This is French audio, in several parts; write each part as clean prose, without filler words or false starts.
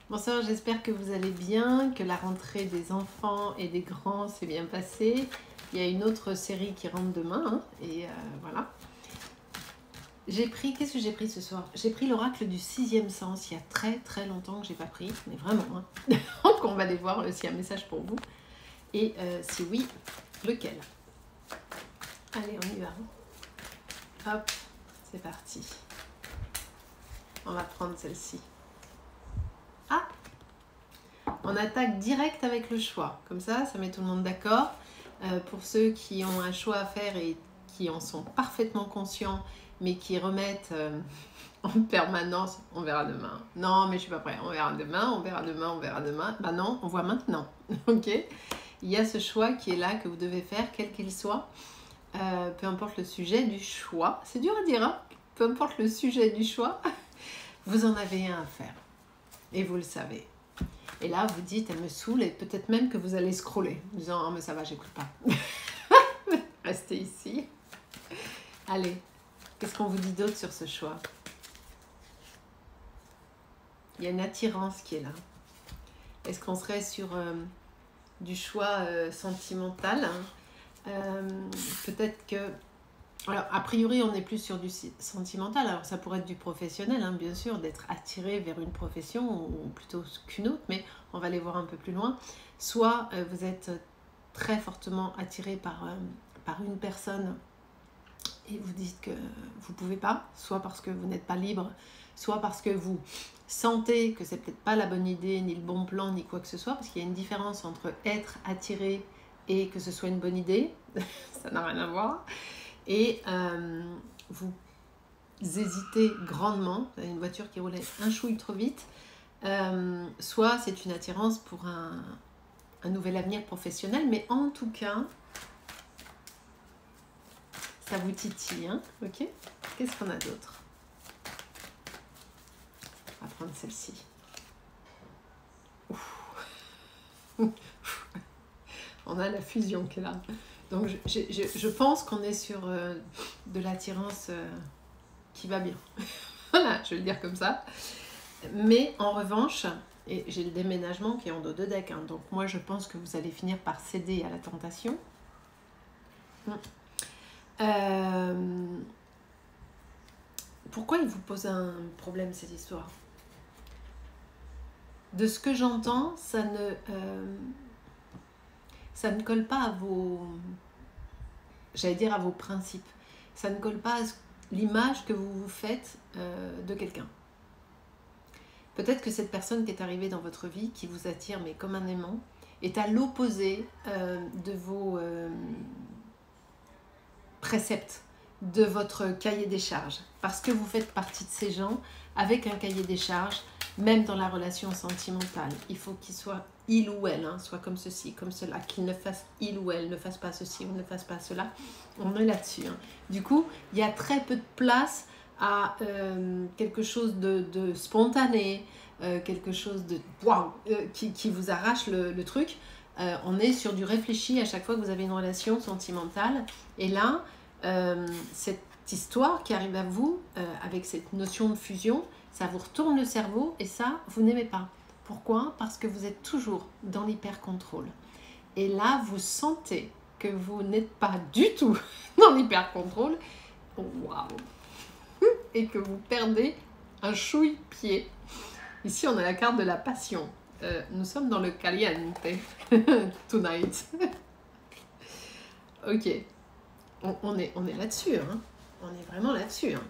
Bonsoir, j'espère que vous allez bien, que la rentrée des enfants et des grands s'est bien passée. Il y a une autre série qui rentre demain, hein, et voilà. J'ai pris, qu'est-ce que j'ai pris ce soir? J'ai pris l'oracle du sixième sens, il y a très très longtemps que j'ai pas pris, mais vraiment. Hein. Donc on va aller voir s'il y a un message pour vous. Et si oui, lequel? Allez, on y va. Hop, c'est parti. On va prendre celle-ci. Ah! On attaque direct avec le choix. Comme ça met tout le monde d'accord. Pour ceux qui ont un choix à faire et qui en sont parfaitement conscients, mais qui remettent en permanence, on verra demain. Non, mais je suis pas prêt. On verra demain, on verra demain, on verra demain. Bah non, on voit maintenant. Ok? Il y a ce choix qui est là, que vous devez faire, quel qu'il soit. Peu importe le sujet du choix. C'est dur à dire, hein? Peu importe le sujet du choix, vous en avez un à faire. Et vous le savez. Et là, vous dites, elle me saoule, et peut-être même que vous allez scroller, en disant, oh, mais ça va, j'écoute pas. Restez ici. Allez, qu'est-ce qu'on vous dit d'autre sur ce choix? Il y a une attirance qui est là. Est-ce qu'on serait sur du choix sentimental, hein? Peut-être que... Alors, a priori, on est plus sur du sentimental. Alors, ça pourrait être du professionnel, hein, bien sûr, d'être attiré vers une profession ou plutôt qu'une autre, mais on va aller voir un peu plus loin. Soit vous êtes très fortement attiré par une personne et vous dites que vous ne pouvez pas, soit parce que vous n'êtes pas libre, soit parce que vous sentez que c'est peut-être pas la bonne idée, ni le bon plan, ni quoi que ce soit, parce qu'il y a une différence entre être attiré et que ce soit une bonne idée. Ça n'a rien à voir. Et vous hésitez grandement, vous avez une voiture qui roulait un chouille trop vite, soit c'est une attirance pour un nouvel avenir professionnel, mais en tout cas, ça vous titille, hein, ok? Qu'est-ce qu'on a d'autre? On va prendre celle-ci. On a la fusion qui est là. Donc je pense qu'on est sur de l'attirance qui va bien. Voilà, je vais le dire comme ça. Mais en revanche, et j'ai le déménagement qui est en dos de deck, hein, donc moi je pense que vous allez finir par céder à la tentation. Pourquoi il vous pose un problème cette histoire? De ce que j'entends, ça ne colle pas à vos... J'allais dire à vos principes. Ça ne colle pas à l'image que vous vous faites de quelqu'un. Peut-être que cette personne qui est arrivée dans votre vie, qui vous attire mais comme un aimant, est à l'opposé de vos préceptes, de votre cahier des charges. Parce que vous faites partie de ces gens avec un cahier des charges, même dans la relation sentimentale. Il faut qu'il soit il ou elle, hein, soit comme ceci, comme cela, qu'il ne fasse il ou elle, ne fasse pas ceci ou ne fasse pas cela. On est là-dessus. Hein. Du coup, il y a très peu de place à quelque chose de spontané, quelque chose de waouh, qui vous arrache le truc. On est sur du réfléchi à chaque fois que vous avez une relation sentimentale. Et là, cette histoire qui arrive à vous, avec cette notion de fusion, ça vous retourne le cerveau et ça, vous n'aimez pas. Pourquoi? Parce que vous êtes toujours dans l'hyper-contrôle. Et là, vous sentez que vous n'êtes pas du tout dans l'hyper-contrôle. Waouh! Et que vous perdez un chouille-pied. Ici, on a la carte de la passion. Nous sommes dans le caliente tonight. Ok. On est là-dessus. Hein. On est vraiment là-dessus. Hein.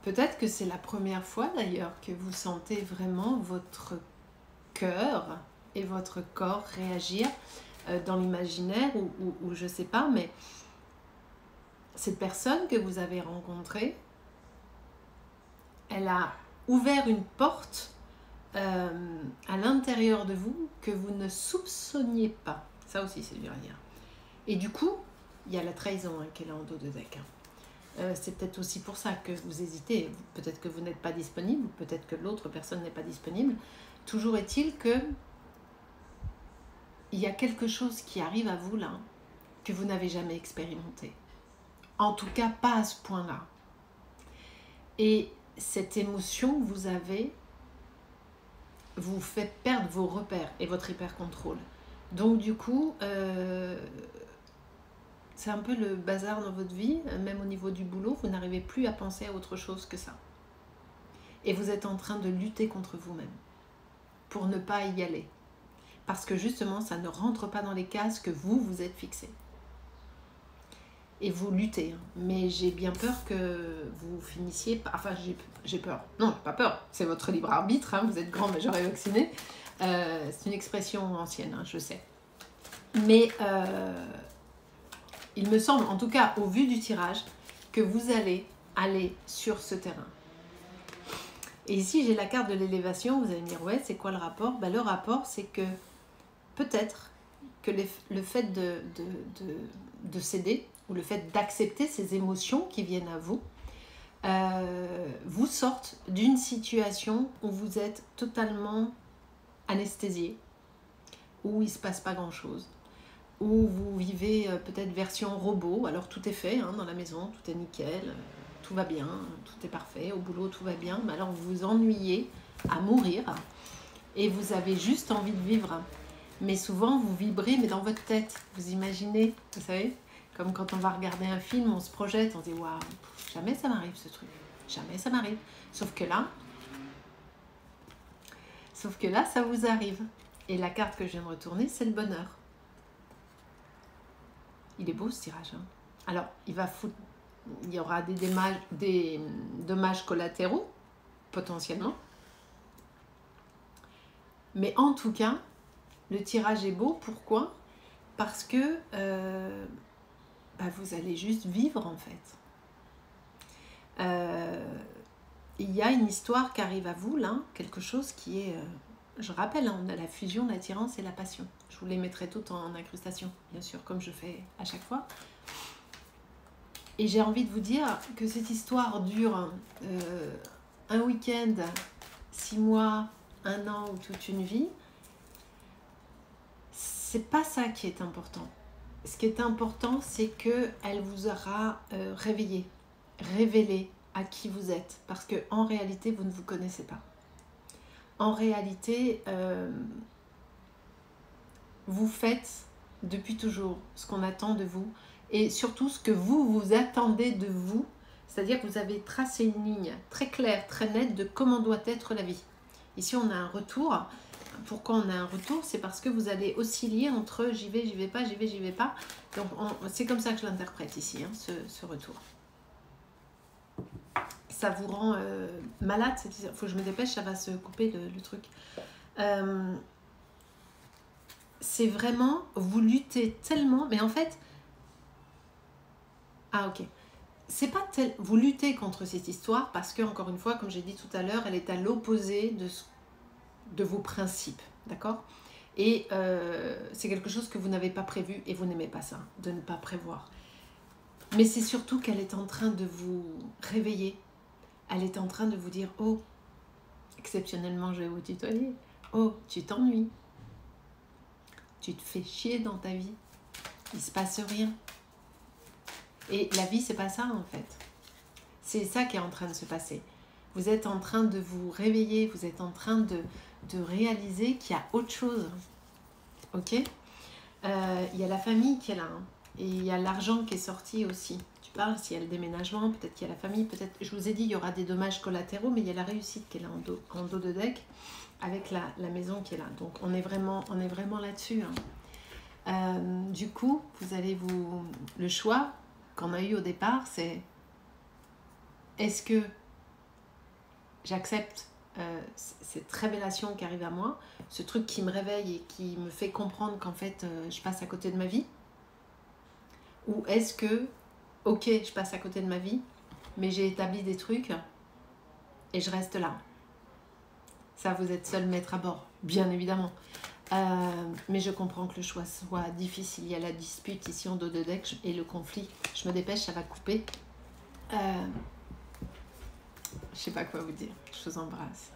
Peut-être que c'est la première fois d'ailleurs que vous sentez vraiment votre cœur et votre corps réagir dans l'imaginaire ou je sais pas, mais cette personne que vous avez rencontrée, elle a ouvert une porte à l'intérieur de vous que vous ne soupçonniez pas. Ça aussi, c'est dur à dire. Et du coup, il y a la trahison hein, qui est là en dos de deck. C'est peut-être aussi pour ça que vous hésitez. Peut-être que vous n'êtes pas disponible, peut-être que l'autre personne n'est pas disponible. Toujours est-il que il y a quelque chose qui arrive à vous là que vous n'avez jamais expérimenté. En tout cas, pas à ce point-là. Et cette émotion que vous avez vous fait perdre vos repères et votre hyper-contrôle. Donc du coup, c'est un peu le bazar dans votre vie, même au niveau du boulot, vous n'arrivez plus à penser à autre chose que ça. Et vous êtes en train de lutter contre vous-même pour ne pas y aller. Parce que justement, ça ne rentre pas dans les cases que vous vous êtes fixés. Et vous luttez. Mais j'ai bien peur que vous finissiez... Enfin, j'ai peur. Non, pas peur. C'est votre libre arbitre. Hein, vous êtes grand, majeur et vacciné. C'est une expression ancienne, hein, je sais. Mais il me semble, en tout cas, au vu du tirage, que vous allez aller sur ce terrain. Et ici, j'ai la carte de l'élévation. Vous allez me dire, ouais, c'est quoi le rapport? Ben, le rapport, c'est que peut-être que le fait de céder ou le fait d'accepter ces émotions qui viennent à vous, vous sortent d'une situation où vous êtes totalement anesthésié, où il ne se passe pas grand-chose, où vous vivez peut-être version robot, alors tout est fait hein, dans la maison, tout est nickel, tout va bien, tout est parfait, au boulot tout va bien, mais alors vous vous ennuyez à mourir et vous avez juste envie de vivre. Mais souvent vous vibrez, mais dans votre tête, vous imaginez, vous savez, comme quand on va regarder un film, on se projette, on se dit waouh, jamais ça m'arrive ce truc, jamais ça m'arrive. Sauf que là, ça vous arrive. Et la carte que je viens de retourner, c'est le bonheur. Il est beau ce tirage. Hein. Alors, il y aura des dommages collatéraux, potentiellement. Mais en tout cas, le tirage est beau. Pourquoi? Parce que vous allez juste vivre en fait. Il y a une histoire qui arrive à vous, là, quelque chose qui est... je rappelle, hein, on a la fusion, l'attirance et la passion. Je vous les mettrai toutes en incrustation, bien sûr, comme je fais à chaque fois. Et j'ai envie de vous dire que cette histoire dure un week-end, 6 mois, 1 an ou toute une vie. C'est pas ça qui est important. Ce qui est important, c'est qu'elle vous aura réveillé, révélé à qui vous êtes. Parce qu'en réalité, vous ne vous connaissez pas. En réalité, vous faites depuis toujours ce qu'on attend de vous et surtout ce que vous attendez de vous, c'est-à-dire que vous avez tracé une ligne très claire, très nette de comment doit être la vie. Ici, on a un retour. Pourquoi on a un retour? C'est parce que vous allez osciller entre j'y vais pas, j'y vais pas. Donc, c'est comme ça que je l'interprète ici, hein, ce retour. Ça vous rend malade, il faut que je me dépêche, ça va se couper le truc. C'est vraiment, vous luttez tellement, mais en fait, ok, c'est pas vous luttez contre cette histoire parce que, encore une fois, comme j'ai dit tout à l'heure, elle est à l'opposé de vos principes, d'accord? Et c'est quelque chose que vous n'avez pas prévu et vous n'aimez pas ça, de ne pas prévoir. Mais c'est surtout qu'elle est en train de vous réveiller. Elle est en train de vous dire, oh, exceptionnellement, je vais vous tutoyer. Oh, tu t'ennuies. Tu te fais chier dans ta vie. Il ne se passe rien. Et la vie, c'est pas ça, en fait. C'est ça qui est en train de se passer. Vous êtes en train de vous réveiller. Vous êtes en train de réaliser qu'il y a autre chose. Ok? Il y a la famille qui est là. Hein, et il y a l'argent qui est sorti aussi. S'il y a le déménagement, peut-être qu'il y a la famille, peut-être, je vous ai dit, il y aura des dommages collatéraux, mais il y a la réussite qui est là en dos de deck, avec la maison qui est là. Donc, on est vraiment là-dessus. Hein. Du coup, vous allez le choix qu'on a eu au départ, c'est est-ce que j'accepte cette révélation qui arrive à moi, ce truc qui me réveille et qui me fait comprendre qu'en fait, je passe à côté de ma vie? Ou est-ce que ok, je passe à côté de ma vie, mais j'ai établi des trucs et je reste là. Ça, vous êtes seul maître à bord, bien évidemment. Mais je comprends que le choix soit difficile. Il y a la dispute ici en dos de deck et le conflit. Je me dépêche, ça va couper. Je sais pas quoi vous dire. Je vous embrasse.